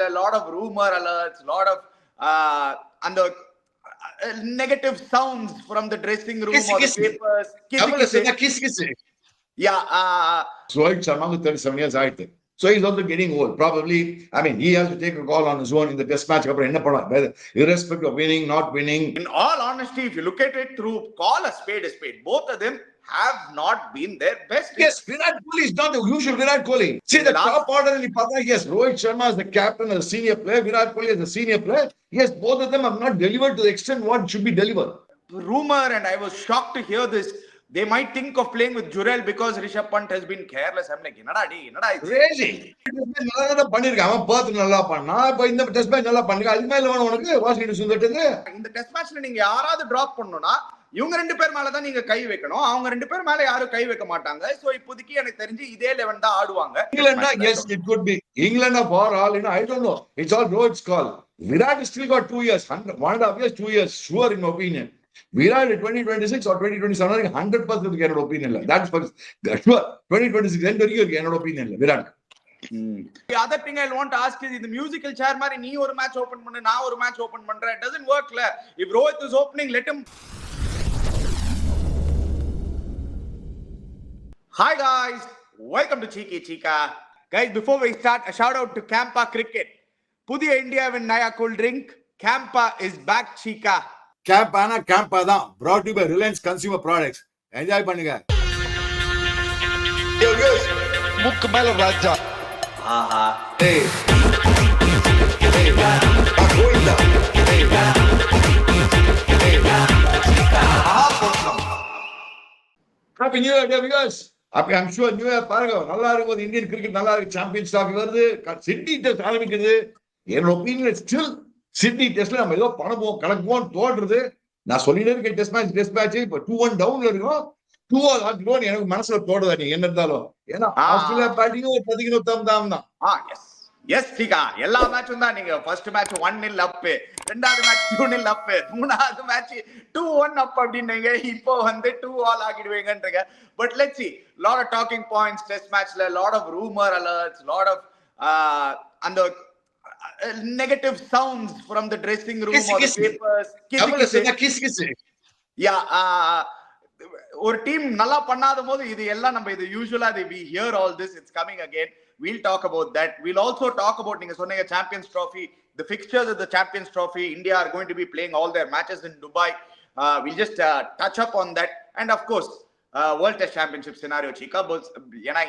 a lot of rumor alerts, lot of and the negative sounds from the dressing room or the papers. Kiss. Yeah. Rohit Sharma 37 years old. So he's also getting old. Probably, I mean, he has to take a call on his own in the test match. Irrespective of winning, not winning. In all honesty, if you look at it through, call a spade. Both of them have not been their best. Yes, Virat Kohli is not the usual Virat Kohli. See, the top order, yes, Rohit Sharma is the captain as a senior player, Virat Kohli is a senior player. Yes, both of them have not delivered to the extent what should be delivered. Rumor, and I was shocked to hear this, they might think of playing with Jurel because Rishabh Pant has been careless. I'm like, crazy. பண்ணிருக்கான் பாத்து நல்லா பண்ணா இப்ப இந்த test match நல்லா பண்ணுங்க அது மேல உனக்கு வாஷிங்டன் சுந்தர் இந்த டெஸ்ட் மேட்ச்ல நீங்க யாராவது டிராப் பண்ணனும்னா இவங்க ரெண்டு பேர் மேல தான் நீங்க கை வைக்கணும். அவங்க ரெண்டு பேர் மேல யாரும் கை வைக்க மாட்டாங்க. சோ இப்போதைக்கு எனக்கு தெரிஞ்சு இதே 11 தான் ஆடுவாங்க. England yes it could be England for all you know I don't know it's all Rohit's call. Virat still got 2 years 1.5 years 2 years sure in my opinion. Virat 2026 or 2027 100% என்னோட opinion இல்ல. That's for sure 2026 end வரைக்கும் என்னோட opinion இல்ல Virat. The other thing I want to ask is the musical chair மாதிரி நீ ஒரு match open பண்ணு நான் ஒரு மேட்ச் ஓபன் பண்றேன். It doesn't work la. If Rohit is opening, let him. Hi guys, welcome to Cheeky Chika. Guys, before we start, a shout out to Campa Cricket. புதிய இந்தியாவின் நயா cool drink Campa is back Chika. Campa தான் brought to you by Reliance Consumer Products. Enjoy பண்ணுங்க. முக்கு மேல ராஜா. ஆஹா. Hey. Agoinda. Happy New Year, viewers. I'm sure New Year பாருங்க நல்லா இருக்கும் இந்தியன் கிரிக்கெட் நல்லா இருக்கு சாம்பியன்ஸ் ட்ராஃபி வருது சிட்னி டெஸ்ட் ஆரம்பிக்குது என்னோட ஒப்பீனியன் ஸ்டில் சிட்னி டெஸ்ட்ல நம்ம ஏதோ பணம் கணக்குவோம் தோன்றது நான் சொல்லிட்டே இருக்கேன் டெஸ்ட் மேட்ச் இப்ப 2-1 டவுன்ல இருக்கும் 2-all ஆக்கிடுவோம் எனக்கு மனசுல தோடுதா நீ என்ன இருந்தாலும் ஏன்னா ஆஸ்திரேலியா பேட்டிங் ஒரு 10 தான் எஸ் டீகா எல்லா மேட்சும் தான் நீங்க ஃபர்ஸ்ட் மேட்ச் 1-0 அப் ரெண்டாவது மேட்ச் 2-0 அப் மூணாவது மேட்ச் 2-1 அப் அப்படின்னீங்க இப்போ வந்து 2-all ஆகிடுவீங்கன்றீங்க but let's see lot of talking points test matchல lot of rumor alerts lot of and the negative sounds from the dressing room or the papers kiss yeah ஒரு team நல்லா பண்ணாத போது இது எல்லாம் நம்ம இது யூசுவலா we hear all this it's coming again. We'll talk about that. We'll also talk about நீங்க சொன்னீங்க Champions Trophy, the fixtures of the Champions Trophy. India are going to be playing all their matches in Dubai. We'll just touch up on that. And of course, World Test Championship scenario, Chika. But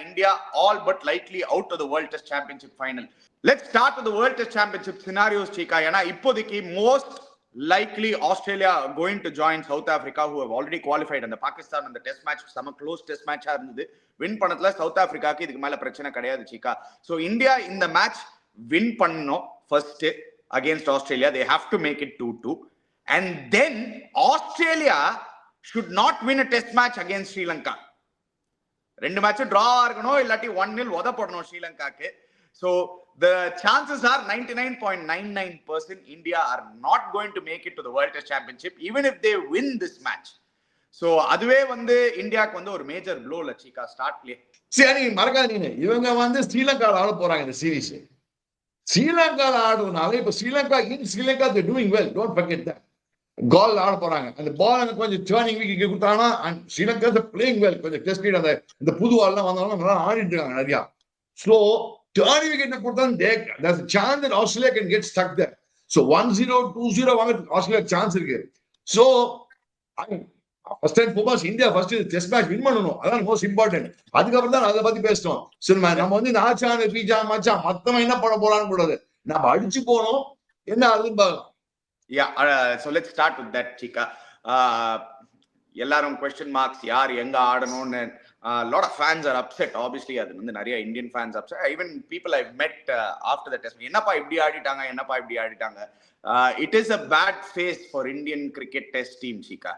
India all but likely out of the World Test Championship final. Let's start with the World Test Championship scenarios, Chika. Ippodiki most likely Australia going to join South Africa who have already qualified and the Pakistan and the test match some close test match இருந்தது win பண்ணதுல south ஆப்பிரிக்காக்கு இதுக்கு மேல பிரச்சனை கிடையாது சீக்கா so India இந்த match win பண்ணனும் first against Australia they have to make it 2-2 and then Australia should not win a test match against Sri Lanka ரெண்டு match draw ஆகணும் இல்லாட்டி 1-0 உத போடணும் ஸ்ரீலங்காக்கு so the chances are 99.99% India are not going to make it to the World Test Championship even if they win this match. So அதுவே வந்து இந்தியாக்கு வந்து ஒரு major flow ல சீக்கா ஸ்டார்ட்லயே. சரி மறக்காதீங்க இவங்க வந்து ஸ்ரீலங்கால ஆட போறாங்க இந்த சீரிஸ். ஸ்ரீலங்கால ஆடுறதுனால இப்ப Sri Lanka they doing well don't forget that. கோல் ஆட போறாங்க அந்த பால் கொஞ்சம் டர்னிங் வீக் கொடுத்தாங்கன்னா ஸ்ரீலங்கா is playing well கொஞ்சம் டெஸ்ட் பீரியட் அந்த இந்த புது ஆள்லாம் வந்தாலும் நல்லா ஆடிட்டு இருக்காங்க நிறைய. So turning wicket there's a chance that Australia can get stuck there. So 1-0, 2-0 வாங்க Australia chance இருக்கு. So first and foremost India first test match win பண்ணனும் அதான் most important. அதுக்கு அப்புறம் தான் அத பத்தி பேசணும். சரி நம்ம வந்து நாச்சான பீஜா மச்சான் மொத்தமா என்ன பண்ண போறான்னு கூடாது. நம்ம அடிச்சு போறோம் என்ன ஆகுதுன்னு பார்க்கலாம். Yeah, so let's start with that Chika. எல்லாரும் question marks யார் எங்க ஆடணும்னு a lot of fans are upset obviously அது வந்து நிறைய Indian fans upset even people I've met after the test என்னப்பா இப்படி ஆடிட்டாங்க it is a bad phase for Indian cricket test team Chika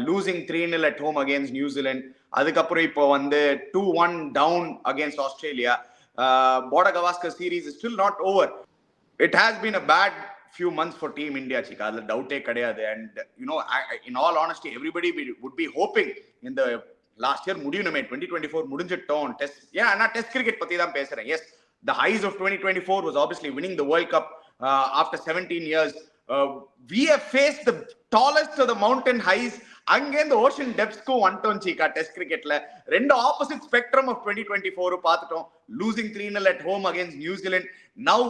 losing 3-0 at home against New Zealand அதுக்கு அப்புறம் இப்போ வந்து 2-1 down against Australia Border Gavaskar series is still not over. It has been a bad few months for Team India Chika adla doubt kadiyadu and in all honesty everybody would be hoping in the last year முடியணுமே 2024 முடிஞ்சிட்டோம் test ஏன்னா நான் test cricket பத்தி தான் பேசுறேன் yes The highs of 2024 was obviously winning the World Cup after 17 years. We have faced the tallest of the mountain highs. அங்கேருந்து ocean டெப்ஸ்க்கும் வந்துட்டோம் சீக்கா. Test கிரிக்கெட்ல ரெண்டு ஆப்போசிட் ஸ்பெக்ட்ரம் ஆஃப் 2024 பார்த்துட்டோம். Losing 3-0 at home against New Zealand. Now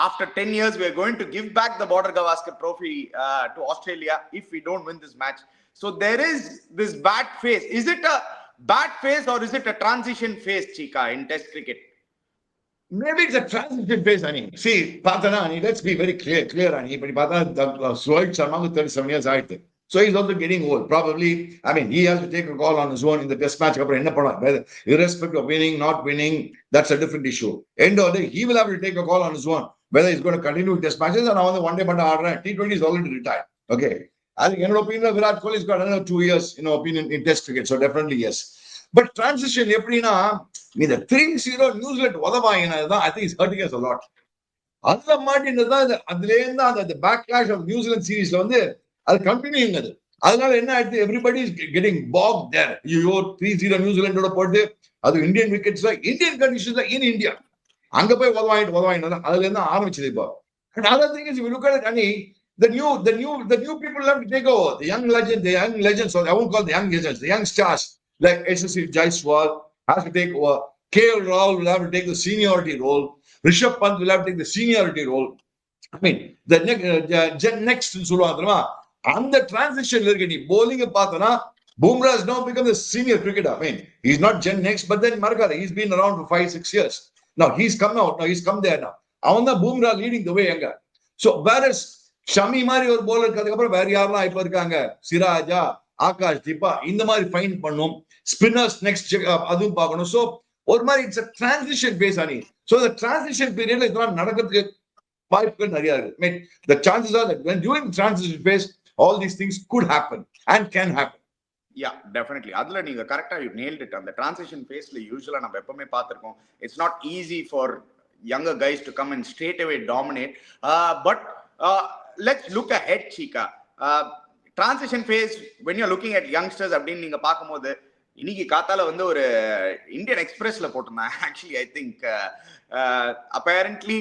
after 10 years we are going to give back the Border Gavaskar trophy to Australia if we don't win this match. So there is this bad phase. Is it a bad phase or is it a transition phase, Chika, in Test cricket? Maybe it's a transition phase, Ani. See, Pathana, Ani, let's be very clear, Ani. But Pathana, Rohit Sharma is 37 years old. So he's also getting old. Probably, I mean, he has to take a call on his own in the test match. Irrespective of winning, not winning, that's a different issue. End of the day, he will have to take a call on his own, whether he's going to continue test matches or on the one day but T20 is already retired. Okay. I think, in your opinion, Virat Kohli has got another 2 years, in opinion, in test cricket. So definitely, yes. But transition, the 3-0 New Zealand, I think it's hurting us a lot. The backlash of New Zealand series, அது கண்டினியூங்க. அது அதனால என்ன ஆயிடுது, everybody is getting பாக் தேர். ஐயோ 3-0 நியூசிலாண்டோட போட்டு அது Indian விக்கெட்ஸ்ல Indian கண்டிஷன்ஸ்ல in India அங்க போய் உதவாயிட்டு அதுல இருந்து ஆரம்பிச்சது. இப்போ another thing is, if you look at it, Ani, the new people have to take over. The young legends, or I won't call the young legends, the young stars like SSC Jaiswal has to take over. KL Rahul will have to take the seniority role. Rishabh Pant will have to take the seniority role. I mean, the next சொல்லுவாங்க அந்த டிரான்சிஷன்ல இருக்கு. நீ bowling பார்த்தனா Bumrah has now become the senior cricketer. I mean, he's not Gen Next, but then Markada, he's been around for 5-6 years. Now he's come out. Now he's come there now. அவன் தான் Bumrah leading the way அங்க. So whereas Shami மாதிரி ஒரு bowler அதுக்கு அப்புறம் வேற யாரெல்லாம் இப்ப இருக்காங்க, சிராஜா, ஆகாஷ் தீபா, இந்த மாதிரி ஃபைன் பண்ணும். ஸ்பின்னர்ஸ் நெக்ஸ்ட் அதுவும் பார்க்கணும். So ஒரு மாதிரி it's a transition phase, Ani. So the transition periodல இதெல்லாம் நடக்கிறதுக்கு வாய்ப்புகள் நிறைய இருக்கு. I mean, the chances are that when during the transition phase, all these things could happen and can happen. Yeah, definitely. அதுல நீங்க கரெக்டா you nailed it. அந்த transition phaseல யூசுவலா நம்ம எப்பவுமே பார்த்திருக்கோம். It's not easy for younger guys to come and straight away dominate. But let's look ahead, Chika. Transition phase, when you're looking at youngsters அப்படின்னு நீங்க பார்க்கும்போது, இன்னைக்கு காத்தால ஒரு இந்தியன் எக்ஸ்பிரஸ்ல போட்டிருந்தேன். Actually, I think apparently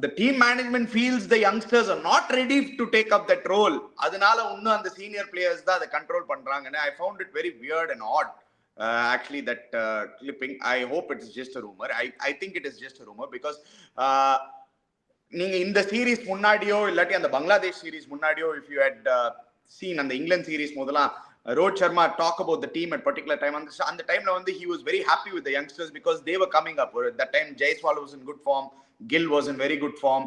the team management feels the youngsters are not ready to take up that role. அதனால இன்னும் அந்த senior players தான் அதை கண்ட்ரோல் பண்றாங்க. I found it very weird and odd, actually, that clipping. I hope it is just a rumor. I think it is just a rumor because நீங்க இந்த series முன்னாடியோ இல்லாட்டி அந்த பங்களாதேஷ் சீரீஸ் முன்னாடியோ, if you had seen அந்த England series முதலாம் Rohit Sharma talk about the team at particular time. அந்த டைம்ல he was very happy with the youngsters because they were coming up. At that time Jaiswal was in good form, Gill was in very good form.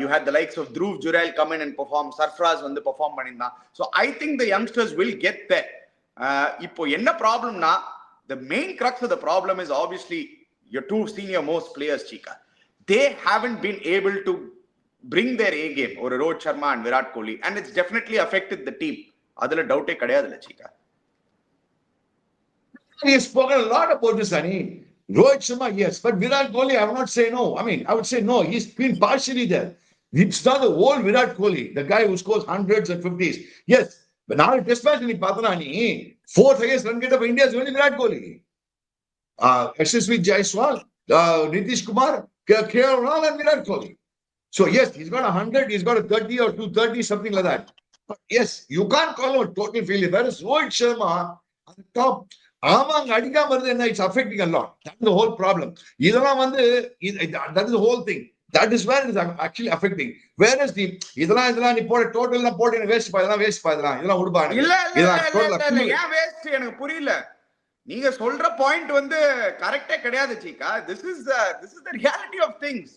You had the likes of Dhruv Jurel come in and perform. Sarfraz perform பண்ணிருந்தான். So I think the youngsters will get there. இப்போ என்ன ப்ராப்ளம்னா, the main crux of the problem is obviously your two senior most players, Chika. They haven't been able to bring their A game, or Rohit Sharma and Virat Kohli, and it's definitely affected the team. அதுல டவுட்டே கிடையாதுல Chika. He has spoken a lot about this, Ani. Rohit Sharma, yes, but Virat Kohli, I would not say no. I mean, I would say no. He's been partially there. It's not the old Virat Kohli, the guy who scores hundreds and 50s. Yes, but now test match ni pathana ni fourth highest run getter of India is only Virat Kohli. SSV Jaiswal, Nitish Kumar, KL Rahul and Virat Kohli. So yes, he's got 100, he's got a 30 or 230, something like that. But yes, you can't call him a total failure. Whereas Rohit Sharma at the top, it's affecting a lot. That's the whole problem. That is the whole thing. That is where it is actually affecting. Whereas the இதெல்லாம் நீ போட total போட்டு எனக்கு waste பாதலாம் இதெல்லாம் உடுபாங்க. இல்ல ஏன் waste எனக்கு புரியல. நீங்க சொல்ற பாயிண்ட் கரெக்ட்டே கிடையாது Chika. This is the reality of things.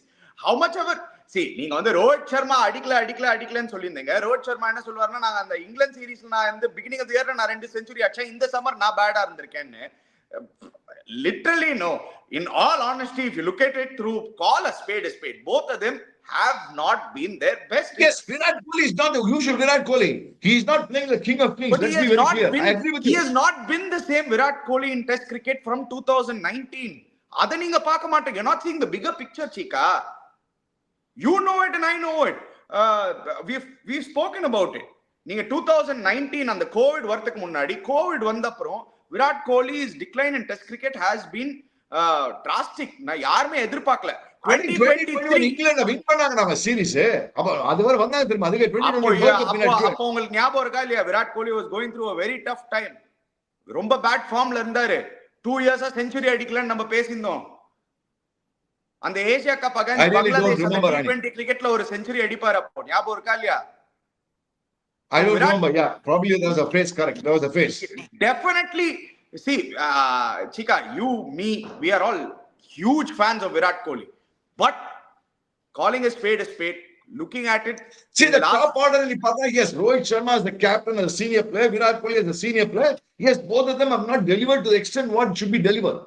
How much ever see, நீங்க ரோஹித் சர்மா அடிக்கலன்னு சொல்லியிருந்தீங்க. ரோஹித் சர்மா என்ன சொல்லுவாருன்னா, நாங்க அந்த இங்கிலாந்து சீரீஸ்ல நான் இந்த பிகினிங் ஆஃப் தி இயர்ல நான் 2 செஞ்சுரி அடிச்சேன், இந்த சம்மர் நான் பேடா இருந்திருக்கேன்னு. Literally no. In all honesty, if you look at it through, call a spade, both of them have not been their best. Yes, Virat Kohli is not the usual Virat Kohli. He is not playing the king of kings. But let's be very clear. I agree with you. He has not been the same Virat Kohli in test cricket from 2019. Adha neenga paaka maateenga. You're not seeing the bigger picture, Chika. You know it and I know it. We've spoken about it. நீங்க 2019 அந்த Covid வரதுக்கு முன்னாடி, Covid வந்த அப்புறம் Virat Kohli's decline in test cricket has been drastic. நான் யாருமே எதிர்பார்க்கல. 2021 England win பண்ணாங்க நம்ம சீரிஸ். அப்ப அது வரை வந்தாங்க திரும்ப. அதுக்கு 2021 அப்போ உங்களுக்கு ஞாபகம் இருக்கா இல்லையா? Virat Kohli was going through a very tough time. ரொம்ப பேட் ஃபார்ம்ல இருந்தாரு. 2 இயர்ஸா செஞ்சுரி அடிக்கலன்னு நம்ம பேசியிருந்தோம். அந்த ஏசியா கப் அகைன்ஸ்ட் பங்களாதேஷ் அந்த T20 கிரிக்கெட்ல ஒரு செஞ்சுரி அடிப்பாரு. அப்போ ஞாபகம் இருக்கா இல்லையா? I don't remember. Yeah, probably there was a phase. Correct, there was a phase. Definitely. See, Chika, you, me, we are all huge fans of Virat Kohli. But calling a spade, looking at it. See, the top order, yes, Rohit Sharma is the captain as a senior player, Virat Kohli is a senior player. Yes, both of them have not delivered to the extent what should be delivered,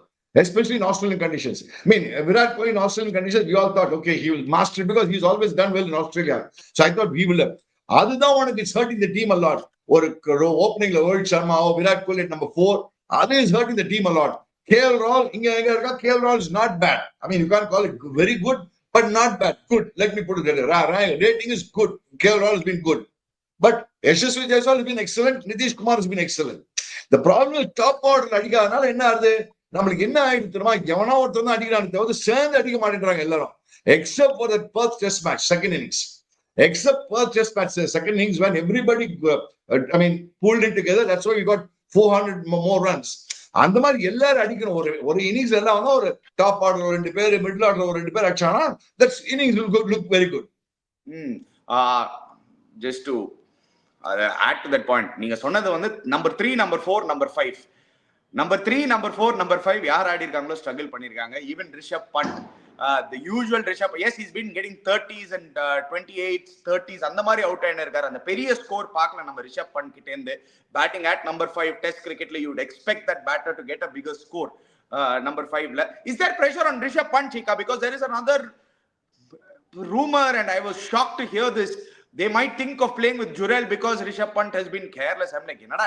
especially in Australian conditions. I mean, Virat Kohli in Australian conditions, we all thought, okay, he will master it because he's always done well in Australia. So I thought we will have. அதுதான் உனக்கு it's hurting the team a lot. ஒரு ஓப்பனிங்ல Rohit சர்மாவோ Virat Kohli number 4, அது is hurting the team a lot. KL Rahul இங்க இருக்கா. KL Rahul is not bad. I mean, you can't call it very good, but not bad. Good. Let me put it there. Rating is good. KL Rahul has been good. But Yashasvi Jaiswal has been excellent. Nitish Kumar has been excellent. The problem is top order அடிக்காதனால என்ன ஆகுது? நம்மளுக்கு என்ன ஆயிடுது தெரியுமா? எவனோ ஒருத்தர் தான் அடிக்கிறான்னு தவிர சேர்ந்து அடிக்க மாட்டேன்றாங்க எல்லாரும். Except for that Perth test match, second innings. Except Perth test match, second innings when everybody, pulled in together. That's why we got 400 more runs. அந்த மாதிரி எல்லாரும் அடிக்கணும். ஒரு இன்னிங்ஸ் எல்லாம் வந்து ஒரு டாப் ஆர்டர் ஒரு 2 பேர், மிடில் ஆர்டர் ஒரு 2 பேர் அடிச்சானா that's innings will look very good. Just to add to that point, நீங்க சொன்னது வந்து number 3, number 4, number 5. Number 3, number 4, number 5 யார் ஆடி இருக்காங்களோ ஸ்ட்ரகிள் பண்ணிருக்காங்க. Even Rishabh Pant, the usual Rishabh, yes, he's been getting 30s and 28s 30s அந்த மாதிரி அவுட் ஆயின இருக்காரு. அந்த பெரிய ஸ்கோர் பார்க்கல நம்ம ரிஷப் பண்ட் கிட்ட இருந்து. பேட்டிங் அட் நம்பர் 5 டெஸ்ட் கிரிக்கெட்ல you would expect that batter to get a bigger score. Number 5 is there pressure on Rishabh Pant, Chika? Because there is another rumor and I was shocked to hear this. They might think of playing with Jurel because Rishabh Pant has been careless. I'm like, என்னடா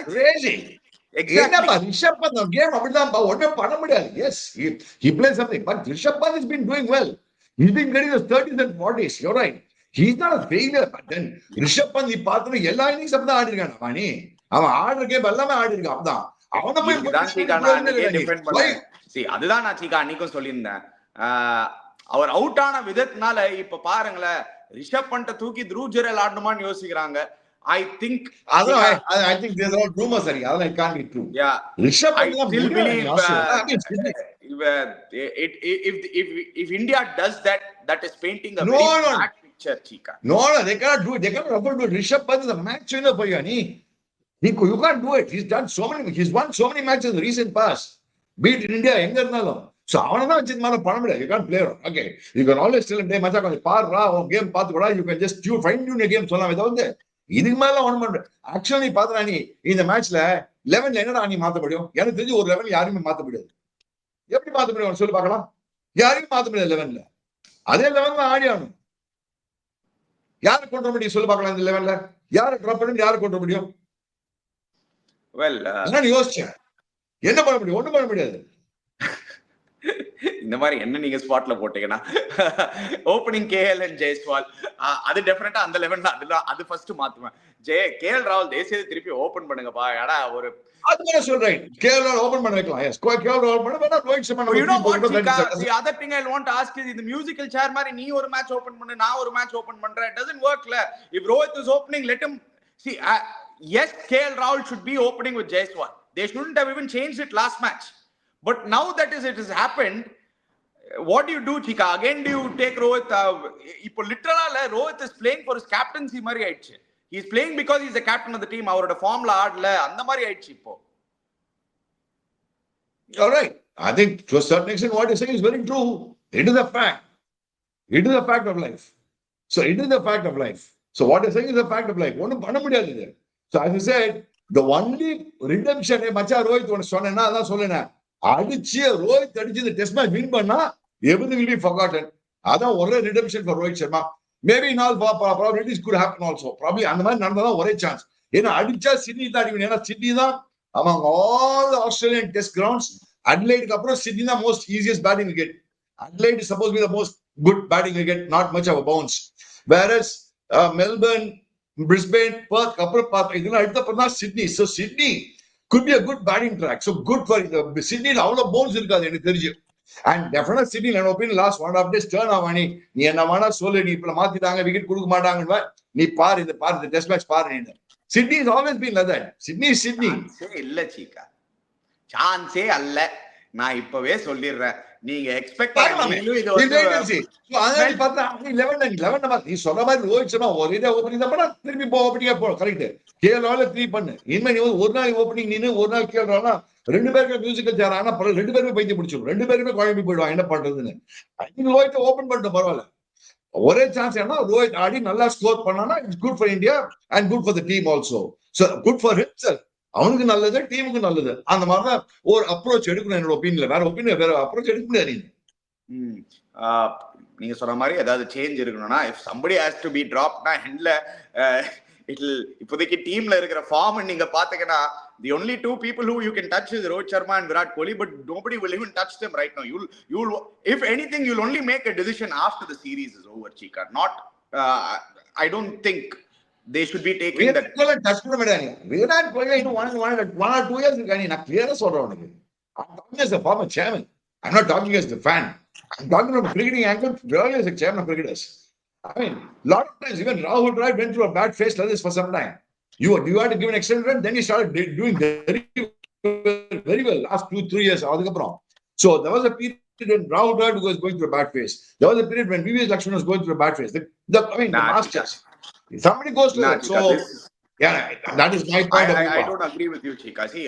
இது? Crazy. Exactly. Rishabh Pant game அப்படிதான் ஒண்ணும் பண்ண முடியாது. Yes, he plays something, but Rishabh Pant has been doing well. He's been getting the 30s and 40s. You're right. He's not a failure. But then Rishabh Pant நீ பார்த்தா எல்லா innings அப்பதான் ஆடி இருக்கான். அவனே அவன் ஆடுற கேம் எல்லாமே ஆடி இருக்கான். அப்பதான் அவன போய் டிஃபெண்ட் பண்ண. See, அதுதான் நான் சீக்கா அன்னைக்கும் சொல்லியிருந்தேன். அவர் அவுட் ஆன விதத்தினால இப்ப பாருங்களேன், ரிஷப் பண்ட தூக்கி த்ரூ ஜெரல் ஆடணுமான்னு யோசிக்கிறாங்க. I think there's all rumors that it can't be true. Yeah, Rishabh I still believe if India does that is painting a very bad picture, Chika. No, they cannot do it. They cannot afford to do it. Rishabh Pant is a match winner for you. You can't do it. He's won so many matches in the recent past. Beat in India, எங்க இருந்தாலும். So அவனதான் வச்சு மேல பண்ண முடியாது. You can't play around. Okay, you can always tell him, "Hey, மச்சான் கொஞ்சம் பாருடா, உன் game பாத்துக்கடா." You can just fine tune your game சொல்லலாம். இத வந்து இதுக்கு மேல ஒண்ணும் பண்ண முடியாது. ஆக்சுவலி பாத்தா நீ இந்த மேட்ச்ல 11ல என்னடா நீ மாத்த முடியும்? எனக்கு தெரிஞ்சு ஒரு 11 யாருமே மாத்த முடியாது. எப்படி மாத்த முடியும் சொல்லி பார்க்கலாம்? யாரையும் மாத்த முடியாது 11ல. அதே 11ல ஆடி ஆகணும். யாரை கொண்டு வர முடியும் சொல்லி பார்க்கலாம்? இந்த 11ல யாரை டிராப் பண்ணி யாரை கொண்டு வர முடியும்? Well, நான் யோசிச்சேன், என்ன பண்ண முடியும்? ஒண்ணும் பண்ண முடியாது. இந்த மாதிரி என்ன நீங்க ஸ்பாட்ல போட்டீங்கன்னா ஓப்பனிங் KL and ஜெய்ஸ்வால், அது டெஃபினட்டா அந்த 11 அது ஃபர்ஸ்ட் மாத்துவேன். KL ராகுல் தேசியத்தை திருப்பி ஓபன் பண்ணுங்கப்பா. எடா ஒரு அதுமே சொல்றேன், KL ராகுல் ஓபன் பண்ண வைக்கலாம். எஸ், KL ராகுல் பண்ண வேணா Rohit Sharma. You know what, the other thing I want to ask is, இந்த மியூசிக்கல் சேர் மாதிரி நீ ஒரு மேட்ச் ஓபன் பண்ணு, நான் ஒரு மேட்ச் ஓபன் பண்றேன். It doesn't work la. If Rohit is opening, let him see. Yes, KL Rahul should be opening with Jaiswal. They shouldn't have even changed it last match. But now that it has happened, what do you do, Chika? Again, do you take Rohit? Ipo literally Rohit is playing for his captaincy mari aichu. He is playing because he is the captain of the team. Avaroda form la aadla andha mari aichu ipo. All right. I think to a certain extent what you say is very true. It is a fact. It is a fact of life. So it is a fact of life. So what you're saying is a fact of life. Onnu panna mudiyadhu idu. So as I said, the only redemption macha Rohit one sonnena adha sollena. அடிச்சு ரோஹித் அடிச்சு இந்த test match win பண்ணா everything will be forgotten. அதான் ஒரே redemption for Rohit Sharma. Maybe நால் probabilities could happen also. probably அந்த மாதிரி நடந்ததான் ஒரே சான்ஸ். ஏன்னா அடிச்சா சிட்னி தான் அடிக்கணும். ஏன்னா சிட்னி தான் among all the Australian test grounds, அட்லைடுக்கு அப்புறம் சிட்னி தான் most easiest batting wicket. Adelaide is supposed to be the most good batting wicket, not much of a bounce. Whereas Melbourne, Brisbane, Perth அப்புறம் இதெல்லாம் அடுத்தப்பறம் தான் Sydney. So Sydney could be a good batting track. So good for Sydney. அவ்வளவு balls இருக்காது எனக்கு தெரிஞ்சு. And definite Sydney என் opinion last 1.5 days turn ஆவானி. நீ என்ன வேணா சொல்லு, நீ இப்ப மாத்திட்டாங்க, விக்கெட் கொடுக்க மாட்டாங்க, நீ பாரு இந்த டெஸ்ட் மேட்ச் பாரு. நீ Sydney has always been like that. Sydney இல்ல சீக்கா, சான்ஸே அல்ல. நான் இப்பவே சொல்லிடுறேன், நீங்க எக்ஸ்பெக்ட் நீ சொல்ற மாதிரி ரோஹித் சர்மா ஒரே ஓப்பனிங் தான் பண்ணா, திரும்பி ஓப்பனிங்கா போ. கரெக்ட், கேஎல் த்ரீ பண்ணு. இனிமே நீ ஒரு நாள் ஓப்பனிங் நின்று ஒரு நாள் கேள்றானா 2 பேருக்கு மியூசிக்கல் சேர் ஆனா 2 பேருமே பைத்தியம் பிடிச்சிடும், 2 பேருமே குழம்பி போயிடுவாங்க என்ன பண்றதுன்னு. ரோஹித் ஓப்பன் பண்ணிட்டு பரவாயில்ல, ஒரே சான்ஸ் ஏன்னா ரோஹித் ஆடி நல்லா ஸ்கோர் பண்ணானா it's good for India and good for the team also. So good for himself, அவனுக்கு நல்லது, டீமுக்கு நல்லது. அந்த மாதிரிதான் ஒரு அப்ரோச் எடுக்கணும் என்னோட ஒப்பீனியன். வேற அப்ரோச் எடுக்க முடியாது. நீங்க சொன்ன மாதிரி ஏதாவது சேஞ்ச் இருக்கணும்னா, if somebody has to be dropped na ஹெண்ட்ல இப்போதைக்கு டீம்ல இருக்கிற ஃபார்ம் நீங்க பாத்தீங்கன்னா, the only 2 people who you can touch is Rohit Sharma and Virat Kohli, but nobody will even touch them right now. You'll if anything you'll only make a decision after the series is over, Chika. Not I don't think they should be taking that. touch பண்ண மாட்டாங்க. Virat Kohli இன்னும் 1 or 2 years இருக்கானே. நான் கிளியரா சொல்றேன் உனக்கு. I'm talking as a former chairman. I'm not talking as the fan. I'm talking from a cricketing angle, really as a chairman of cricketers. I mean, lot of times even Rahul Dravid went through a bad phase like this for some time. You had to give an extended run, then he started doing very well last 2-3 years. So there was a period when Rahul Dravid was going through a bad phase. There was a period when VVS Lakshman was going through a bad phase. The masters. Somebody goes to that. So yeah, that is my point of view. I don't agree with you, Chika. See,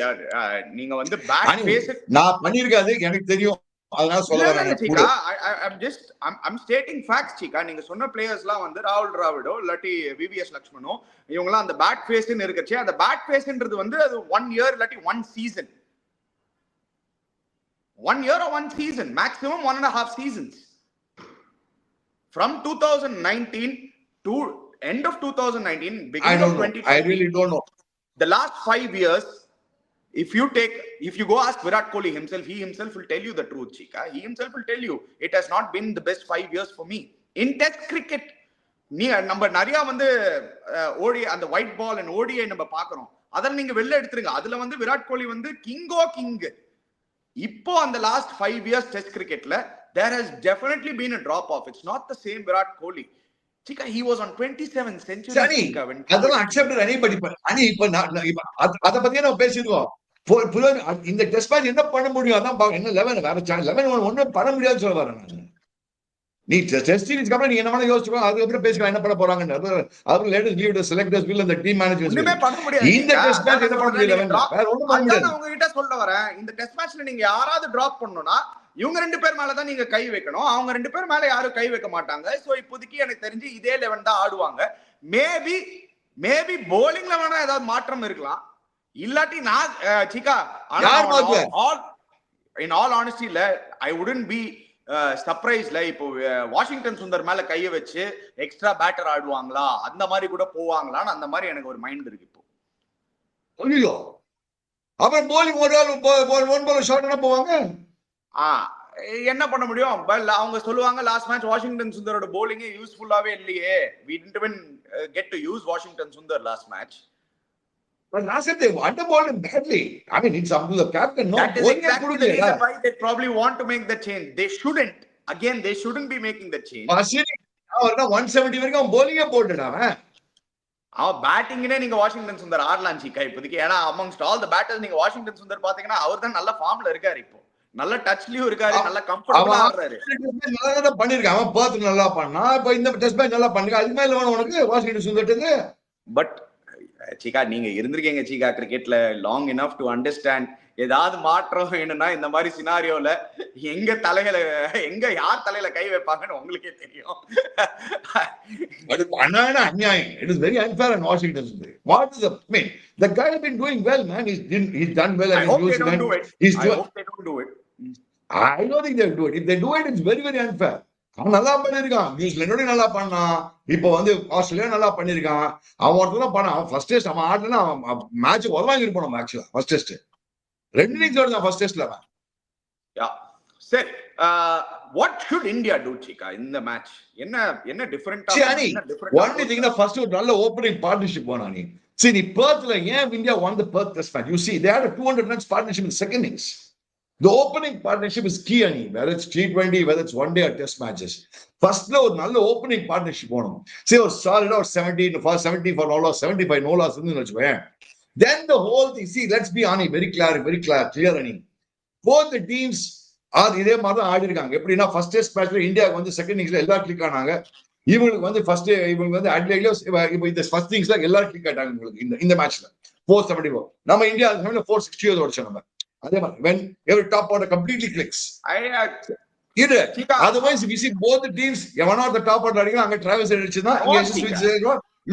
நீங்க வந்து bad phase நான் பண்ணிருக்காது எனக்கு தெரியும். I'm stating facts, Chika. நீங்க சொன்ன பிளேயர்ஸ்லாம் வந்து ராகுல் டிராவிடோ இல்லாட்டி விவிஎஸ் லக்ஷ்மனோ இவங்கலாம் அந்த பேட் ஃபேஸ்ன்னு இருக்கச்சே, அந்த பேட் ஃபேஸ்ன்றது வந்து அது 1 year இல்லாட்டி 1 season, 1 year or 1 season, maximum 1.5 seasons. From 2019 to end of 2019, beginning of 2020. I really don't know. The last 5 years, if you go ask Virat Kohli himself, he himself will tell you the truth, Chika. He himself will tell you it has not been the best 5 years for me in test cricket. நீ நம்ம நிறைய வந்து ஓடி அந்த white ball and ODI நம்ம பாக்குறோம், அதில் நீங்க வெளில எடுத்துருங்க. அதுல வந்து விராட் கோலி வந்து கிங். இப்போ அந்த லாஸ்ட் 5 years டெஸ்ட் கிரிக்கெட்ல there has definitely been a drop off. It's not the same Virat Kohli. Chika, he was on 27 centuries. அதெல்லாம் accepted anybody. அனி இப்ப அத பத்தியே நம்ம பேசிருக்கோம். இந்த டெஸ்ட் மேட்ச் என்ன பண்ண முடியும், அதான் என்ன 11 வேற 11 ஒண்ணும் பண்ண முடியாதுன்னு சொல்ல வரேன் நான். நீ டெஸ்ட் சீரிஸ்க்கு அப்புறம் நீ என்ன வேணா யோசிச்சுக்கோ, அதுக்கப்புறம் பேசிக்கலாம் என்ன பண்ண போறாங்கன்னு. அப்புறம் latest leave the selectors will அந்த டீம் மேனேஜ்மென்ட் ஒண்ணுமே பண்ண முடியாது. இந்த டெஸ்ட் மேட்ச் என்ன பண்ண முடியல, வேற ஒண்ணும் பண்ண முடியாது. நான் உங்ககிட்ட சொல்ல வரேன், இந்த டெஸ்ட் மேட்ச்ல நீங்க யாராவது டிராப் பண்ணனும்னா இவங்க 2 பேர் மேல தான் நீங்க கை வைக்கணும். அவங்க 2 பேர் மேல யாரும் கை வைக்க மாட்டாங்க. சோ இப்போதைக்கு எனக்கு தெரிஞ்சு இதே 11 தான் ஆடுவாங்க. மேபி bowlingல வேணா ஏதாவது மாற்றம் இருக்கலாம். இல்லாட்டி நான் Chika, in all honesty, I wouldn't be surprised. இப்போ வாஷிங்டன் சுந்தர் மேல கைய வச்சு எக்ஸ்ட்ரா பேட்டர் ஆடுவாங்களா, அந்த மாதிரி கூட போவாங்களான்னு அந்த மாதிரி எனக்கு ஒரு மைண்ட் இருக்கு இப்போ. ஐயோ, அப்புறம் bowling ஒன் பால் ஷாட்னா போவாங்க. என்ன பண்ண முடியும்? அவங்க சொல்லுவாங்க லாஸ்ட் மேட்ச் வாஷிங்டன் சுந்தரோட bowling யூஸ்ஃபுல்லாவே இல்லையே, we didn't even get to use Washington Sundar last match. But last time they underballed him badly. I mean, it's up to the captain. No, that is exactly the reason why they probably want to make the change. They shouldn't. Again, they shouldn't be making the change. அவர்னா 170 வரைக்கும் bowling போட்டுடா அவன் பேட்டிங்னே நீங்க Washington Sundar ஆடலாம் Chika இப்போதைக்கு. ஏன்னா amongst all the batters நீங்க Washington Sundar பாத்தீங்கன்னா அவர் தான் நல்ல ஃபார்ம்ல இருக்காரு, இப்போ நல்ல டச்லயும் இருக்காரு, நல்ல கம்ஃபர்ட்டபிளா ஆடுறாரு. நல்லா பண்ணிருக்கான் அவன், பார்த்து நல்லா பண்ணா. இப்ப இந்த டெஸ்ட் மேட்ச் நல்லா பண்ணிருக்கான். அதுக்கு மேல வேணும் உனக்கு வாஷிங்டன் சுந்தர்ட்டு. பட் Chika, நீங்க இருந்திருக்கீங்க Chika கிரிக்கெட்ல லாங் எனஃப் டு அண்டர்ஸ்டாண்ட். ஏதாவது மாற்றம் வேணும்னா இந்த மாதிரி சினாரியோல எங்க யார் தலையில கை வைப்பாங்கன்னு உங்களுக்கே தெரியும். அநியாயம். It is very unfair on Washington. What is the mean? The guy has been doing well, man. He's done well. I hope they don't do it. I don't think they'll do it. If they do it, it's very, very unfair. அவன் நல்லா பண்ணிருக்கான், நியூசிலாண்டோட நல்லா பண்ணான், இப்ப வந்து Australia நல்லா பண்ணிருக்கான். அவன் ஒருத்தர் பண்ணான் ஃபர்ஸ்ட் டெஸ்ட். அவன் ஆடலன்னா மேட்ச் உதவாங்கி இருப்போம் நம்ம. ஆக்சுவலா ஃபர்ஸ்ட் டெஸ்ட் 2 இன்னிங்ஸ் ஓடுதான் ஃபர்ஸ்ட் டெஸ்ட்ல அவன். சரி, what should India to Chika இந்த மேட்ச்? என்ன டிஃபரண்டா? ஒன் திங், ஃபர்ஸ்ட் ஒரு நல்ல ஓப்பனிங் பார்ட்னர்ஷிப் போனா. நீ See, the Perth, India won the Perth test match. You see, they had a 200 runs partnership in the second innings. The opening partnership is key, whether it's T20, whether it's one day or test matches. First, the opening partnership. See, a solid or 70 for no loss, 75 no loss. Then the whole thing, see, let's be honest, very clear. Both the teams are இதே மாதிரி தான் ஆடி இருக்காங்க. எப்படின்னா first test மேட்ச்ல இந்தியாவுக்கு வந்து second இன்னிங்ஸ்ல எல்லாரும் click ஆனாங்க. இவங்களுக்கு வந்து ஃபர்ஸ்ட் இவங்க வந்து அட்லைட்ல இப்போ இந்த ஃபர்ஸ்ட் இன்னிங்ஸ்ல எல்லாரும் கிளிக் ஆயிட்டாங்க உங்களுக்கு இந்த மேட்ச்ல 474. நம்ம இந்தியா 460 ஓடிச்சோம் நம்ம. அதே மாதிரி when every top order completely clicks. இது otherwise if you see both the teams one of the top order அடிக்கலாம் அங்க டிராவல்ஸ் அடிச்சுதான் இங்க ஸ்விட்ச்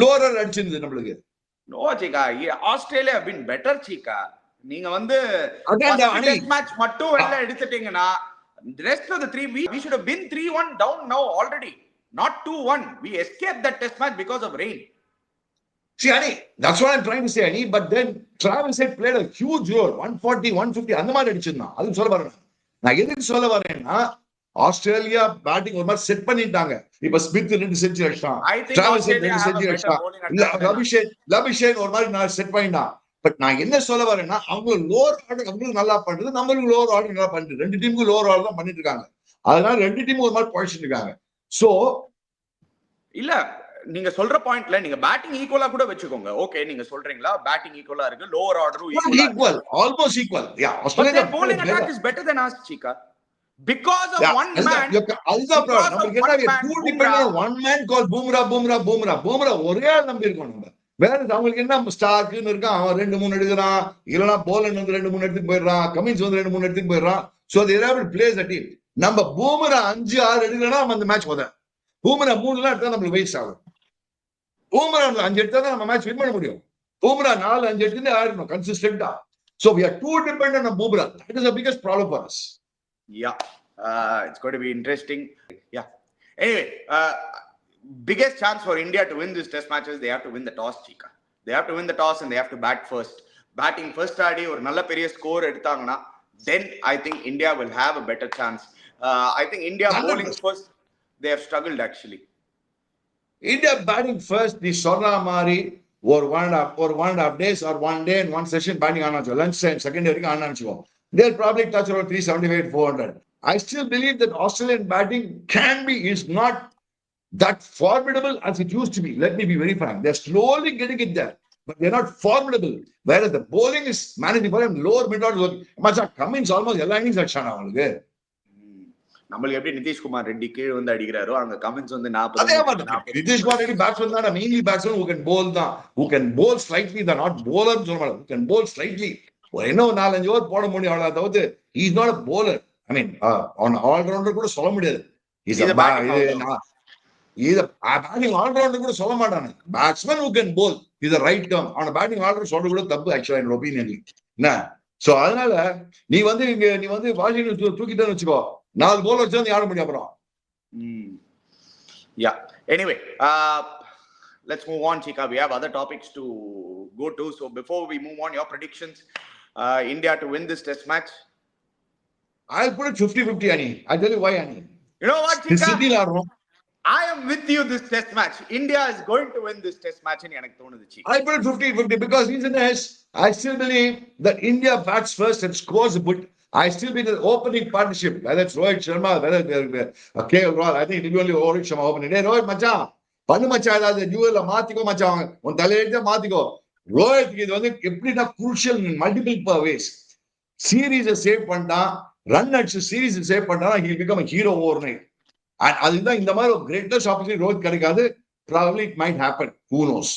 லோரர் அடிச்சிருந்தது நம்மளுக்கு. No Cheeka, Australia have been better Cheeka. நீங்க வந்து மேட்ச் மட்டும் வெளில எடுத்துட்டீங்கன்னா rest of the three we should have been 3-1 down now already, not 2-1. We escaped that test match because of rain. See, Ani, that's what I'm trying to say, Ani. But then Travis had played a huge role. 140, 150 அந்த மாதிரி அடிச்சிருந்தான். அது சொல்ல வரேன். நான் எதுக்கு சொல்ல வரேன்னா Australia batting ஒரு மாதிரி செட் பண்ணிட்டாங்க. இப்ப ஸ்மித் 2 செஞ்சுரி அடிச்சான். டிராவிஸ் 2 செஞ்சுரி அடிச்சான். லபிஷேன் ஒரு மாதிரி நான் செட் பண்ணிட்டான். பட் நான் என்ன சொல்ல வரேன்னா அவங்க லோவர் ஆர்டர் அவங்களுக்கு நல்லா பண்றது, நம்மளுக்கு லோவர் ஆர்டர் நல்லா பண்றது. ரெண்டு டீமுக்கு லோவர் ஆர்டர் தான் பண்ணிட்டு இருக்காங்க. அதனால ரெண்டு டீமும் ஒரு மாதிரி பழிச்சிட்டு இருக்காங்க. சோ இல்ல நீங்க சொல்ற பாயிண்ட்ல நீங்க பேட்டிங் ஈக்குவலா கூட வெச்சுக்கோங்க. ஓகே, நீங்க சொல்றீங்களா பேட்டிங் ஈக்குவலா இருக்கு, லோவர் ஆர்டரும் equal, almost equal. Yeah, Australia bowling attack is better than us, Chika. Because of one man. அதுதான் ப்ராப்ளம். நமக்கு என்ன டூ டிபெண்டன்ட் ஒன் மேன் கால் பூம்ரா ஒரே ஆள் நம்பி இருக்கோம் நம்ம. வேற அவங்களுக்கு என்ன ஸ்டார்க்னு இருக்கான், அவன் 2-3 எடுக்கிறான், இல்லனா போலன் வந்து 2-3 எடுத்துட்டு போயிடுறான், கமின்ஸ் வந்து 2-3 எடுத்துட்டு போயிடுறான். So they have to play the team. நம்ம பூம்ரா 5-6 எடுக்கலனா நம்ம அந்த மேட்ச் போதா. பூம்ரா 3 எடுத்தா நமக்கு வேஸ்ட் ஆகும். பூம்ரா 5 எடுத்தா தான் நம்ம மேட்ச் வின் பண்ண முடியும். பூம்ரா 4-5 எடுத்து ஆடணும் கன்சிஸ்டன்ட்டா. So we are too dependent on Bumrah. That is the biggest problem for us. Yeah, it's going to be interesting. Yeah. Anyway, biggest chance for India to win this test matches, they have to win the toss, Chika. They have to win the toss and they have to bat first. Batting first ஆடி ஒரு நல்ல பெரிய score எடுத்தாங்கன்னா then I think India will have a better chance. I think India bowling first, they have struggled actually. India batting first, the Sorna Mari or 1.5 days or 1 day and 1 session batting on lunch time, second day on they'll probably touch around 375, 400. I still believe that Australian batting is not that formidable as it used to be. Let me be very frank. They're slowly getting it there, but they're not formidable. Whereas the bowling is managing for them, lower mid-order. Macha Cummins almost எல்லா innings அடிச்சானா அவங்களுக்கு. நம்மளுக்கு எப்படி நிதிஷ்குமார் ரெட்டி கீழ வந்து அடிக்கிறாரோ அங்க comments வந்து 40. அதே மாதிரி நிதிஷ்குமார் ரெட்டி பேட்ஸ்மேன் தான், mainly batsman who can bowl தான், who can bowl slightly, they're not bowler சொல்ல மாட்டாங்க, who can bowl slightly. என்ன 4-5 ஓவர் போட முடியும் அவ்வளவு. அதாவது he is not a bowler. I mean on all rounder கூட சொல்ல முடியாது. He's a batting all-rounder கூட சொல்ல மாட்டானே. Batsman who can bowl is the right term. அவன batting all-rounder சொல்றது கூட தப்பு actually in opinion. என்ன சோ அதனால நீ வந்து வாஷிங்டன் தூக்கிட்டேன்னு வெச்சுக்கோ, 4 bowler வச்சா நீ ஆட முடியும் அப்புறம். Yeah. Anyway, let's move on, Chika. We have other topics to go to. So before we move on, your predictions, India to win this test match? I'll put it 50-50, Ani. I'll tell you why, Ani. You know what, Chika? I am with you this test match. India is going to win this test match in எனக்கு தோணுது, Chika. I put it 50-50 because reason is I still believe that India bats first and scores a bit. I still believe the opening partnership, whether it's Rohit Sharma, whether KL Rahul, I think it will be only Rohit Sharma opening. Hey, Rohit மச்சான் பண்ணு மச்சான், ஏதாவது நியூல மாத்திக்கோ மச்சான், உன் தலையில மாத்திக்கோ. ரோஹித் இது வந்து எப்படின்னா crucial in multiple ways. சீரீஸை சேவ் பண்ணிட்டான், ரன் அடிச்சு சீரீஸ் சேவ் பண்ணிட்டான், he will become a hero overnight. And அதுதான் இந்த மாதிரி ஒரு கிரேட்டஸ்ட் ஆப்பர்ச்சுனிட்டி ரோஹித் கிடைக்காது. Probably it might happen, who knows.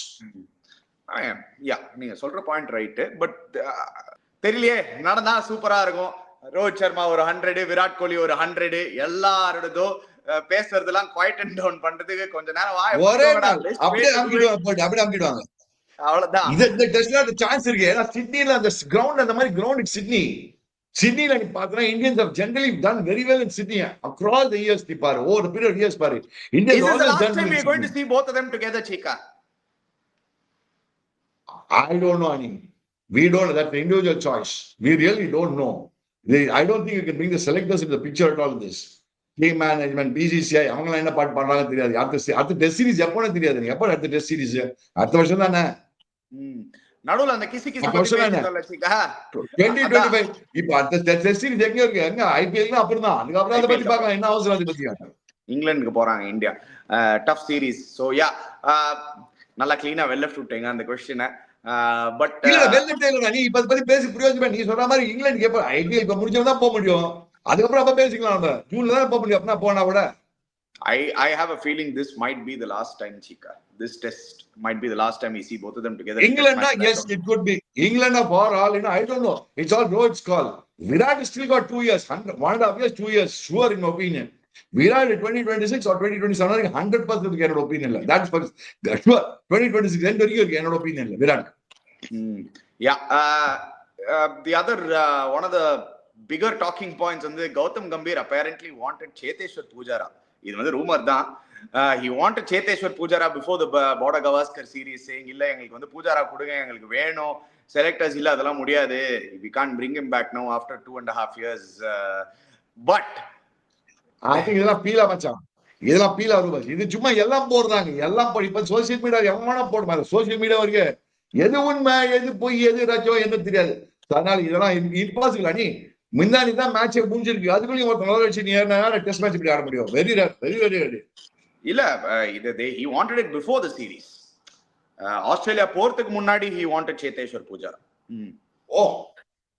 Yeah, நீங்க சொல்ற பாயிண்ட் ரைட். பட் தெரியலையே, நடந்தா சூப்பரா இருக்கும். ரோஹித் சர்மா ஒரு 100, விராட் கோலி ஒரு 100, எல்லாரோடதோ பேசுறதெல்லாம் குவைட் அண்ட் டவுன் பண்றதுக்கு கொஞ்ச நேரம் ஒரே அப்படியே அம்பிடுவாங்க. அவ்வளவுதான். இந்த டெஸ்ட்ல சான்ஸ் இருக்கு. ஏன்னா சிட்னில அந்த கிரவுண்ட் அந்த மாதிரி கிரவுண்ட் சிட்னில நீ பாத்தீங்கன்னா Indians have generally done very well in Sydney across the years. பாரு over period years பாரு India is the last time we are going to see both of them together, Chika? I don't know, Ani. We don't know. That's the individual choice. We really don't know. I don't think you can bring the selectors into the picture at all in this. Team management, BCCI, அவங்களாம் என்ன பாட்டு பண்றாங்க தெரியாது. அடுத்த test series எப்போன்னு தெரியாது. எப்போ அடுத்த டெஸ்ட் சீரிஸ்? அடுத்த வருஷம் தானே. நடுவுல அந்த கிசி கிசி அப்ப சொன்னானே. பேசிட்டோம்ல சீக்கா. 2025 இப்ப அந்த டெஸ்ட் சீரிஸ் எங்க இருக்கு? எங்க ஐபிஎல் அப்படிதான். அதுக்கப்புறம் அதை பத்தி பார்க்கலாம். என்ன அவசரம் அதை பத்தி? இங்கிலாந்துக்கு போறாங்க India. Tough series. So yeah, நல்லா கிளீனா வெல் லெஃப்ட் விட்டீங்க அந்த கொஸ்டினை. பட் இல்ல வெல்ல இல்ல, நீ இப்ப அதை பத்தி பேசி பிரயோஜனம். நீ சொல்ற மாதிரி இங்கிலாந்துக்கு எப்ப ஐபிஎல் இப்ப முடிச்சவன் போக முடியும். அதுக்கப்புறம் அப்ப பேசிக்கலாம். நம்ம ஜூன்ல தான் போக முடியும். அப்படின்னா போனா கூட I have a feeling this might be the last time, Chika. This test might be the last time we see both of them together. England, yes, it could be. England for all, I don't know. It's all roads call. Virat still got 2 years, 1.5 years, 2 years, sure in my opinion. Virat 2026 or 2027, 100% என்னோட opinion. That's for sure. 2026 end வரைக்கும் என்னோட opinion. Virat. Yeah. The other one of the bigger talking points வந்து Gautam Gambhir apparently wanted Cheteshwar Pujara. இது வந்து rumour தான். He wanted Cheteshwar Pujara before the Border Gavaskar series, saying இல்ல எங்களுக்கு வந்து பூஜாரா கொடுங்க, எங்களுக்கு வேணும், செலக்டர்ஸ் இல்ல, அதெல்லாம் முடியாது, we can't bring him back now after 2.5 years. But I think இதெல்லாம் பீலா மச்சான், இதெல்லாம் பீலா ரூமர். இது சும்மா எல்லாம் போடுறாங்க, எல்லாம் இப்ப சோசியல் மீடியா எவனா போட மாதிரி. சோசியல் மீடியா வரைக்கும் எது உண்மை எது பொய் எது ரச்சம் என்ன தெரியாது. அதனால இதெல்லாம் இம்பாசிபிள். அணி முன்னாடி தான் மேட்சே முடிஞ்சிருக்கு, அதுக்குள்ளேயும் ஒருத்தர் நல்லா வச்சு நீ டெஸ்ட் மேட்ச் இப்படி ஆட முடியும்? Very rare, very very rare. இல்ல இது he wanted it before the series. Australia போறதுக்கு முன்னாடி he wanted Cheteshwar Pujara. Oh,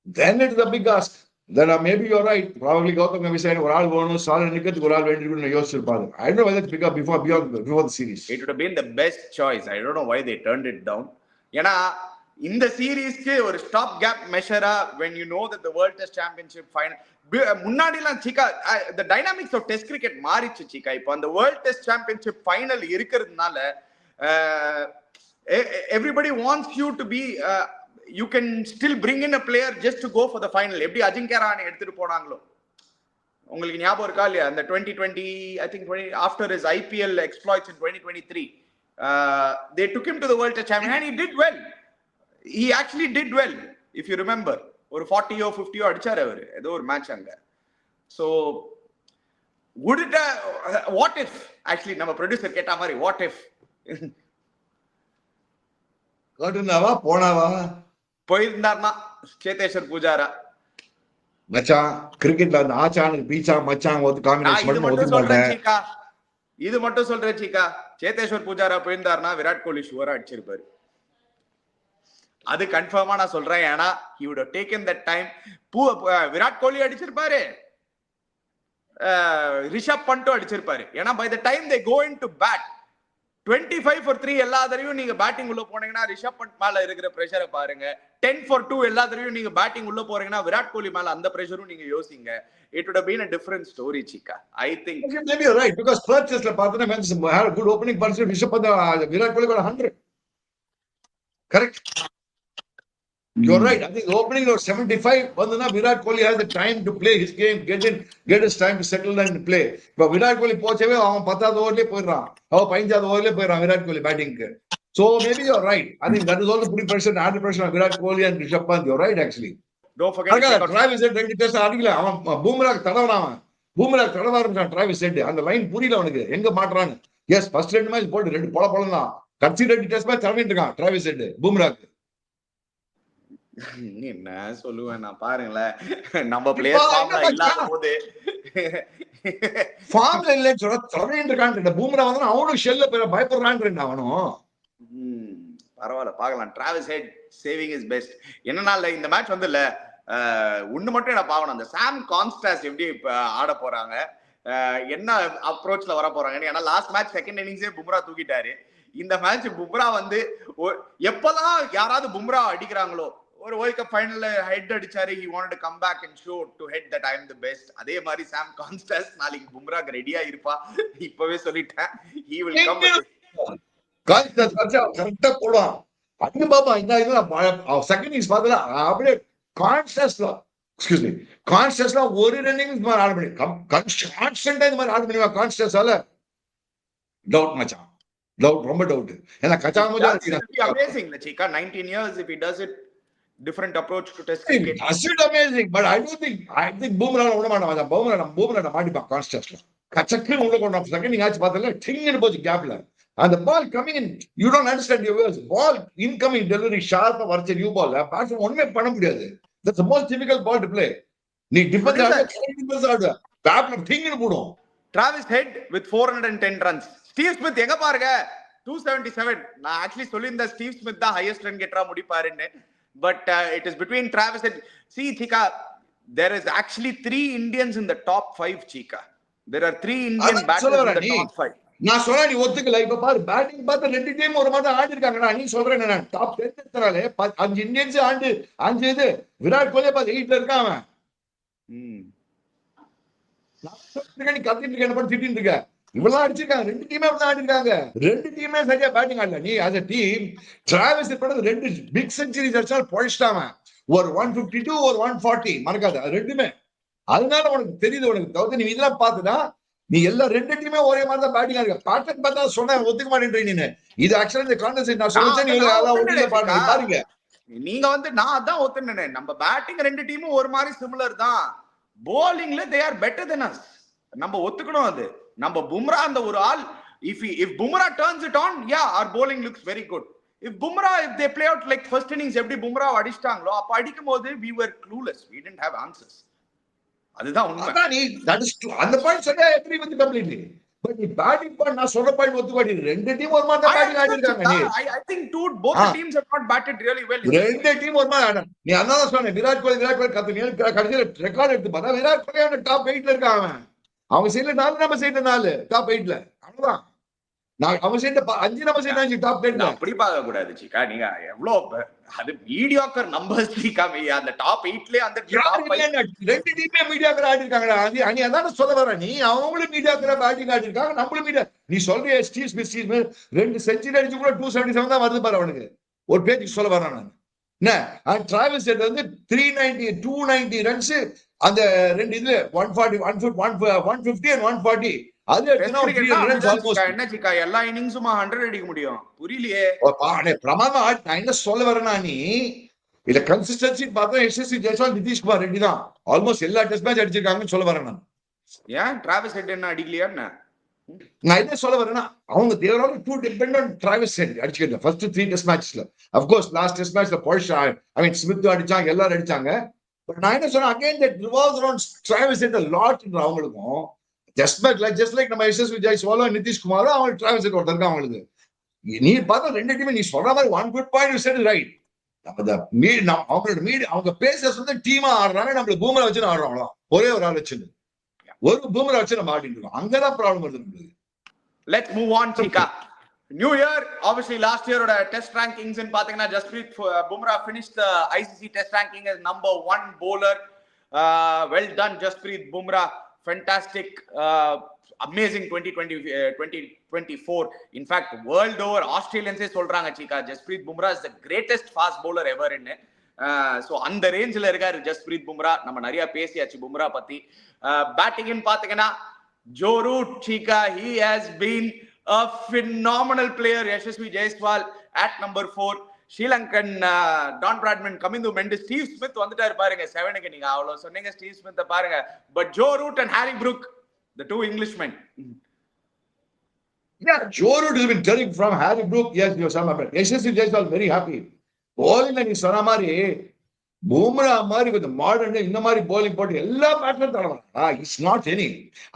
then it's a big ask. Then maybe you're right. Probably Gautam Gambhir said ஒரு ஆள் வேணும், சால நிக்கிறதுக்கு ஒரு ஆள் வேண்டியிருக்குன்னு யோசிச்சிருப்பாங்க. I don't know whether to pick up before the series. It would have been the best choice. I don't know why they turned it down. ஏன்னா இந்த சீரீஸ்க்கு ஒரு ஸ்டாப் கேப் மெஷரா when you know that the world test championship final முன்னாடிலாம் சீக்கா the dynamics of test cricket மாறிச்சு சீக்கா. இப்போ அந்த world test championship final இருக்கிறதுனால everybody wants you to be you can still bring in a player just to go for the final. எப்படி அஜிங்கியா ரஹானே எடுத்துட்டு போனாங்களோ உங்களுக்கு ஞாபகம் இருக்கா இல்லையா? அந்த 2020 I think 20 after his IPL exploits in 2023 they took him to the world test championship and he did well. He actually did well, if you remember. ஒரு 40 or 50 அடிச்சாரு அவரு ஏதோ ஒரு மேட்ச் அங்க. So would it what if actually நம்ம producer கேட்ட மாதிரி what if காட்டுனாவா போனாவா போயிருந்தார்னா சேதேஸ்வர் Pujara மச்சான் கிரிக்கெட்ல அந்த ஆச்சானுக்கு பீச்சா மச்சான் ஒரு காம்பினேஷன் இது மட்டும் சொல்றேன் சீக்கா, இது மட்டும் சொல்றேன் சீக்கா. சேதேஸ்வர் பூஜாரா போயிருந்தார்னா விராட் கோலி ஷுவரா அடிச்சிருப்பாரு. அது கன்ஃபார்மா நான் சொல்றேன். ஏன்னா he would have taken that time. Virat Kohli அடிச்சிருப்பாரு, Rishabh பண்டும் அடிச்சிருப்பாரு. ஏன்னா by the time they go into bat 25 for 3 எல்லா தடவையும் நீங்க பேட்டிங் உள்ள போனீங்கன்னா ரிஷப் பண்ட் மேல இருக்கிற பிரஷரை பாருங்க. 10 for 2 எல்லா தடவையும் நீங்க பேட்டிங் உள்ள போறீங்கன்னா விராட் கோலி மேல அந்த பிரஷரும் நீங்க யோசிங்க. It would have been a different story, Chika. I think maybe you're right, because first testல பார்த்தா when had a good opening partnership, Rishabh Pant Virat Kohli got 100. Correct. You're right. I think opening or 75 vandana Virat Kohli has the time to play his game, get his time to settle and play. But Virat Kohli போச்சவே அவன் 10th ஓவர்லயே போயிடுறான், அவன் 15th ஓவர்லயே போயிடுறான் Virat Kohli battingக்கு. So maybe you're right. I think that is also putting pressure, added pressure on Virat Kohli and Rishabh Pant. You're right actually. don't forget Travis Head ரெண்டு test அடிக்கல, அவன் பூம்ராக்கு தடவறான், பூம்ராக்கு தடவ ஆரம்பிச்சான் Travis Head. அந்த line புரியல அவனுக்கு எங்க மாட்றான்னு. Yes first ரெண்டு மேட்ச் போட்டு ரெண்டு பொளபொளம் தான், கடைசி ரெண்டு டெஸ்ட் மேட்ச் தடவிட்டு இருக்கான் Travis Head பூம்ராக்கு. என்ன சொல்லுவேன் நான் பாருங்களேன், நம்ம பிளேயர் ஃபார்ம்ல இல்லாத போது ஃபார்ம்ல இல்ல சொல்ற தடவிட்டு இருக்கான். இந்த பூம்ரா வந்து அவனும் ஷெல்ல பயப்படுறான் அவனும். பரவாயில்ல பார்க்கலாம். Travis Head saving is best. என்னனால இந்த மேட்ச் வந்து இல்ல ஒண்ணு மட்டும் என்ன பார்க்கணும், அந்த சாம் கான்ஸ்டாஸ் எப்படி ஆட போறாங்க, என்ன அப்ரோச்ல வர போறாங்க. ஏன்னா லாஸ்ட் மேட்ச் செகண்ட் இன்னிங்ஸே பும்ரா தூக்கிட்டாரு. இந்த மேட்ச் பும்ரா வந்து எப்பதான் யாராவது பும்ரா அடிக்கிறாங்களோ, ஒரு வேர்ல்ட் கப் ஃபைனல்ல ஹெட் அடிச்சாரு, he wanted to come back and show to head that I am the best. அதே மாதிரி சாம் கான்ஸ்டாஸ் நாளைக்கு பும்ராக்கு ரெடியா இருப்பா, இப்பவே சொல்லிட்டேன். he will come கான்ஸ்டாஸ் கரெக்ட்டா போடுவான். அங்க பாபா இந்த செகண்ட் இன்னிங்ஸ் பார்த்தா அப்படியே கான்ஸ்டாஸ்ல கான்ஸ்டாஸ்ல ஒரு ரன்னிங் மாதிரி ஆட முடியும், கான்ஸ்டன்டா இந்த மாதிரி ஆட முடியுமா கான்ஸ்டாஸால? டவுட் மச்சான், டவுட், ரொம்ப டவுட். ஏன்னா கச்சாமஜா amazing the Chika 19 years if he does it different approach to test cricket. That's it amazing, but I think Bumrah உள்ள மாட்டான். Bumrah மாட்டிப்பான் கான்ஸ்டாஸ்ல. கச்சக்கு உள்ள கொண்டு செகண்ட் ஆச்சு பார்த்தல டிங்னு போச்சு கேப்ல. And the ball coming in, you don't understand your words. Ball incoming delivery sharp வர்ச்ச new ball batsman ஒண்ணுமே பண்ண முடியாது. That's the most difficult ball to play. நீ டிஃபென்ஸ் ஆடுவ பேட்ல டிங்னு போடும். Travis Head with 410 runs. Steve Smith எங்க பாருங்க 277. நான் actually சொல்லியிருந்தேன் Steve Smith தான் highest run getter முடிப்பாருன்னு. But it is between Travis Head. See Chika, there is actually 3 Indians in the top 5 Chika. There are 3 Indian batters in the top 5. நான் சொல்றேன் நீ ஒத்துக்கல. இப்ப பாரு பேட்டிங் பார்த்து 2 டீம் ஒரு மாதிரி ஆடி இருக்காங்கடா. நீ சொல்றேன் நான் டாப் 10 எடுத்தறாலே 5 இந்தியன்ஸ் ஆண்டு 5 இது விராட் கோலி பாத்து 8ல இருக்கான் அவன். நீ கத்திட்டு இருக்க என்ன பண்ணி திட்டிட்டு இருக்க. இவ்வளவு அடிச்சிருக்காங்க 2 டீமே அப்படி ஆடி இருக்காங்க. 2 டீமே சரியா பேட்டிங் ஆடல. நீ as a team டிராவிஸ் இப்ப 2 பிக் செஞ்சுரிஸ் அடிச்சால் பொழிச்சிட்டாங்க. ஒரு 152 ஒரு 140 மறக்காத அது ரெண்டுமே. அதனால உனக்கு தெரியுது உனக்கு தவிர நீ இதெல்லாம் பார்த்துனா நீ எல்லா 2 டீமே ஒரே மாதிரி தான் பேட்டிங் ஆடுங்க. பேட்டர்ன் பார்த்தா சொன்ன ஒத்துக்க மாட்டேன்றீங்க நீ. இது ஆக்சுவலா இந்த கான்வர்சேஷன் நான் சொல்றேன் நீங்க அதான் ஒத்துக்க பாருங்க. நீங்க நான் அதான் ஒத்துனேன். நம்ம பேட்டிங் 2 டீமும் ஒரு மாதிரி சிமிலர் தான். bowlingல they are better than us. நம்ம ஒத்துக்கணும் அது. நம்ம பும்ரா அந்த ஒரு ஆள் if Bumrah turns it on, yeah, our bowling looks very good. If they play out like first innings எப்படி பும்ரா அடிச்சிட்டாங்களோ அப்ப அடிக்கும்போது we were clueless. We didn't have answers. அதுதான் உண்மை. அதான் நீ that is true. அந்த பாயிண்ட் சரியா agree with completely. But நீ பேட்டிங் பண்ண நான் சொல்ற பாயிண்ட் ஒத்துக்காடி. 2 டீம் ஒரு மாதிரி தான் பேட்டிங் ஆடி இருக்காங்க. நீ I think both the teams have not batted really well. 2 team ஒரு மாதிரி ஆட. நீ அதான் சொன்ன விராட் கோலி கத்துனீங்க கடைசில ரெக்கார்ட் எடுத்து பார்த்தா விராட் கோலி டாப் 8ல இருக்கான் அவன். அவங்க சைடுல 4 நம்ம சைடுல 4 டாப் 8ல. அவ்வளவுதான். நான் அவங்க சைடுல 5 நம்ம சைடுல 5 டாப் 10ல. அப்படி பார்க்க கூடாது சீக்கா. நீங்க எவ்வளவு அது மீடியாக்கர் நம்பர்ஸ் சீக்கா. அந்த டாப் 8ல அந்த டாப் 2 டீமே மீடியாக்கர் ஆடி இருக்காங்கடா. நீ அதான சொல்ல வர. நீ அவங்களும் மீடியாக்கர் பேட்டிங் ஆடி இருக்காங்க. நம்மளும் மீடியா. நீ சொல்ற ஸ்டீவ் ஸ்மித் 2 செஞ்சுரி அடிச்சு கூட 277 தான் வருது பாரு அவனுக்கு. ஒரு பேஜுக்கு சொல்ல வரேன் நான். என்ன டிராவிஸ் ஹெட் 390 290 ரன்ஸ் அந்த 2 இதுல 140 150 and 140 அது என்ன சிக்கா எல்லா இன்னிங்ஸும் 100 அடிக்க முடியும். புரியலையே பிரமாதமா. நான் என்ன சொல்ல வரேன்னா நீ இல்ல கன்சிஸ்டன்சி பார்த்தா எஸ்எஸ்வி ஜெய்ஸ்வால் நிதிஷ்குமார் ரெட்டி தான் ஆல்மோஸ்ட் எல்லா டெஸ்ட் மேட்ச் அடிச்சிருக்காங்கன்னு சொல்ல வரேன் நான். ஏன் டிராவிஸ் ஹெட் என்ன அடிக்கலையா என்ன? நான் என்ன சொல்ல வரேன்னா அவங்க தேவரால் 2 டிபெண்டன்ட் டிராவிஸ் ஹெட் அடிச்சுக்கிட்ட ஃபர்ஸ்ட் 3 டெஸ்ட் மேட்ச்ல. அப்கோர்ஸ் லாஸ்ட் டெஸ்ட் மேட்ச்ல பொழிச்சா ஸ்மித் அடிச்சாங்க எல்லாரும் அடிச்சாங்க. பட் நான் என்ன சொன்னேன் again that revolves around Travis head a lot அவங்களுக்கும். ஜஸ்ட் லைக் நம்ம எஸ்எஸ்வி ஜெய்ஸ்வாலோ நிதிஷ்குமாரோ அவங்க டிராவிஸ் ஹெட் ஒருத்தர் இருக்காங்க அவங்களுக்கு. நீ பார்த்தா 2 டீமே நீ சொல்ற மாதிரி one good point you said right. அவங்களோட அவங்க பேசஸ் வந்து டீமா ஆடுறாங்க. நம்மளுக்கு பூமரை வச்சு ஆடுறோம். ஒரே ஒரு ஆள் வச்சு ஒரு பூமரை வச்சு நம்ம ஆடிட்டு இருக்கோம். அங்கதான் ப்ராப்ளம் வருது நம்மளுக்கு. Let's move on Chika. New year, obviously last year test rankings in பாத்தீங்கன்னா Jasprit Bumrah finished the ICC test ranking as number 1 bowler. Well done Jasprit Bumrah. Fantastic, amazing 2024. In fact, world over Australians சொல்றாங்க Chika Jasprit Bumrah is the greatest fast bowler ever in. So அந்த ரேஞ்சில இருக்காரு ஜஸ்பிரீத் பும்ரா. நம்ம நிறைய பேசியாச்சு பும்ரா பத்தி. Batting பாத்தீங்கன்னா Joe Root Chika, he has been a phenomenal player. Yashasvi Jaiswal at number 4. Sri Lankan Don Bradman, Kamindu Mendis, Steve Smith வந்துட்டாரு பாருங்க 7க்கு. நீங்க அவ்வளவு சொன்னீங்க ஸ்டீவ் ஸ்மித் பாருங்க. But Joe Root and Harry Brook, the 2 Englishmen. Yeah, Joe Root has been turning from Harry Brook. Yes, you saw my friend. Yashasvi Jaiswal very happy. Bowling நீ சொன்ன மாதிரி பும்ரா மாதிரி with modern இந்த மாதிரி bowling போட்டு எல்லா batsman தடவறாங்க. It's not any.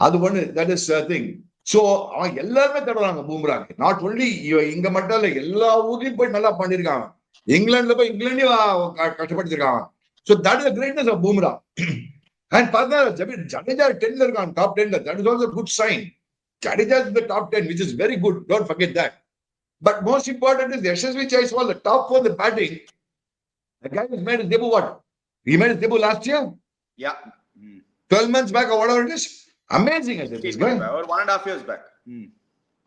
அது ஒண்ணு that is a thing. So அவன் எல்லாருமே தடவறாங்க பும்ராக்கு. நாட் ஒன்லி இங்க மட்டும் இல்ல எல்லா ஊர்லயும் போய் நல்லா பண்ணிருக்காங்க. இங்கிலாந்துல போய் இங்கிலாண்டையும் கஷ்டப்படுத்திருக்காங்க. So that is the greatness of Bumrah. And பார்த்தா ஜடேஜா 10ல இருக்கான் top 10ல. That is also a good sign. Jadeja is in the top 10 which is very good. Don't forget that. But most important is Yashasvi Jaiswal, the top 4 the batting. The guy has made his debut what? He made his debut last year? Yeah. 12 months back or whatever it is. Amazing as it is. Or 1.5 years back.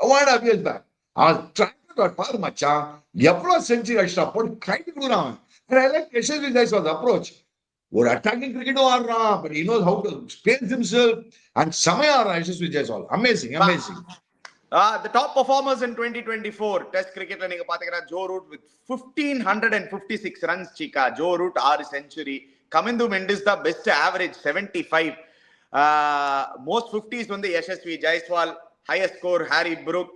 1.5 years back. அவன் track பாரு மச்சான் எவ்வளவு century அடிச்சா போட்டு கைட்டு கொடுக்குறான். And I like Yashasvi Jaiswal's approach. ஒரு attacking கிரிக்கெட்டும் ஆடுறான். But he knows how to space himself. And செமையா ஆடுறான் Yashasvi Jaiswal. Amazing, amazing. The top performers in 2024 Test cricket la neenga pathina Joe Root with 1556 runs Chika. Joe Root 6 century. Kamindu Mendis the best average 75. Most 50s வந்து Yashasvi Jaiswal. Highest score Harry Brook.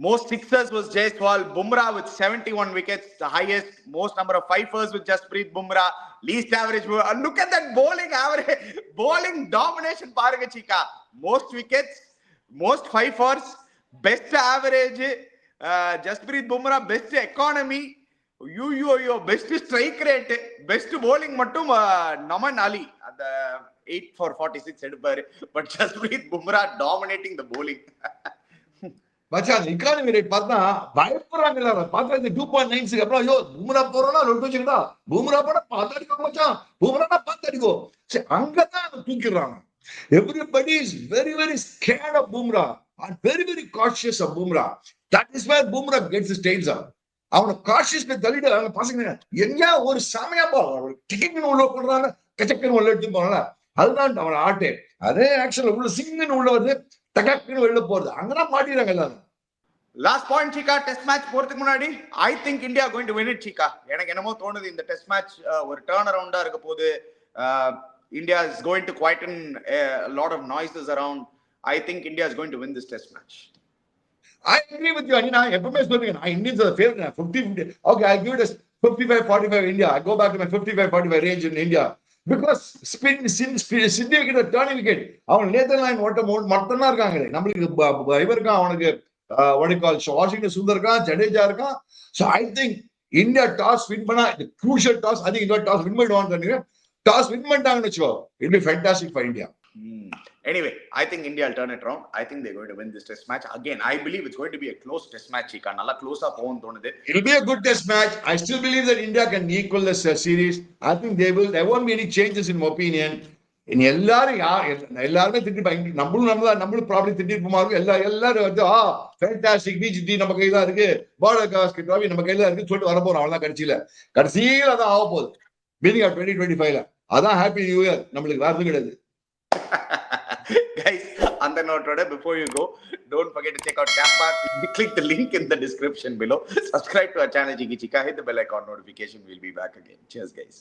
Most sixers was Jaiswal. Bumrah with 71 wickets, the highest. Most number of fifers with Jasprit Bumrah. Least average. Look at that bowling average. Bowling domination. Parga Chika. Most wickets, most fifers, best average. Jasprit Bumrah, best economy. You best strike rate, best bowling mattum Naman Ali at the 8 for 46 எடுப்பாரு. But Jasprit Bumrah dominating the bowling. மச்சான் economy rate பார்த்தா பயப்படுறாங்கல்ல. பார்த்தா இந்த 2.96 அப்புறம் ஐயோ பூம்ரா போறோம்னா லொட்டு வச்சுக்கிட்டா பூம்ரா போட பார்த்து அடிக்கும் மச்சான், பூம்ரானா பார்த்து அடிக்கும். சரி, அங்கதான் தூக்கிடுறாங்க. Everybody is very very scared of Bumrah and very very cautious of Bumrah. That is where Bumrah gets his tails up. அவனை காஷியஸ் தள்ளிட்டு அவங்க பசங்க எங்க ஒரு சமயம் டிக்கெட் உள்ள போடுறாங்க, கச்சக்கன்னு உள்ள எடுத்து போனால அதுதான் அவன் ஆட்டே. அதே ஆக்சுவலா உள்ள சிங்கன்னு உள்ள வந்து டக்குன்னு வெளில போறது, அங்கதான் மாட்டிடுறாங்க எல்லாரும். Last point Cheeka, test match போறதுக்கு முன்னாடி I think India going to win it Cheeka. எனக்கு என்னமோ தோணுது இந்த டெஸ்ட் மேட்ச் ஒரு டர்ன் அரவுண்டா இருக்க போது. India is going to quite a lot of noises around. I think India is going to win this test match. I agree with you. நான் எப்பவுமே சொல்றேன், நான் Indians favourite 50-50. Okay, I give it as 55-45 India. I go back to my 55-45 range in India because Sydney wicket turning wicket அவன் நேதர்லாண்ட் ஓட்டம் மட்டும்தான் இருக்காங்க. நம்மளுக்கு இவர் இருக்கான், அவனுக்கு வாஷிங்டன் சுந்தர் இருக்கான், ஜடேஜா இருக்கான். So I think India toss win பண்ணா க்ரூஷியல் டாஸ், அது இந்தியா டாஸ் வின் பண்ணிடுவான்னு டாஸ் வின் பண்ணிட்டாங்கன்னு வச்சுக்கோ, it be fantastic for India. Anyway, I think India will turn it around. I think they're going to win this test match. Again, I believe it's going to be a close test match. Chika. Nalla close up on thonudhu. It'll be a good test match. I still believe that India can equal this series. I think there won't be any changes in my opinion. In எல்லாருமே திட்டி நம்மளும் problem திட்டிட்டு போமாரு. எல்லாரும் வந்து fantastic PGT நம்ம கையில தான் இருக்கு, பார்டர் காஸ்கெட் ட்ராஃபி நம்ம கையில இருக்குன்னு சொல்லிட்டு வர போறோம். அவ்வளவுதான் கடைசியில அதான் ஆக போகுது. மீனிங் 2025 அதான் ஹாப்பி நியூ இயர், நம்மளுக்கு வேறது கிடையாது. Guys, on the note, before you go, don't forget to check out Campark. Click the link in the description below. Subscribe to our channel, Jiggy Chika. Hit the bell icon notification. We'll be back again. Cheers, guys.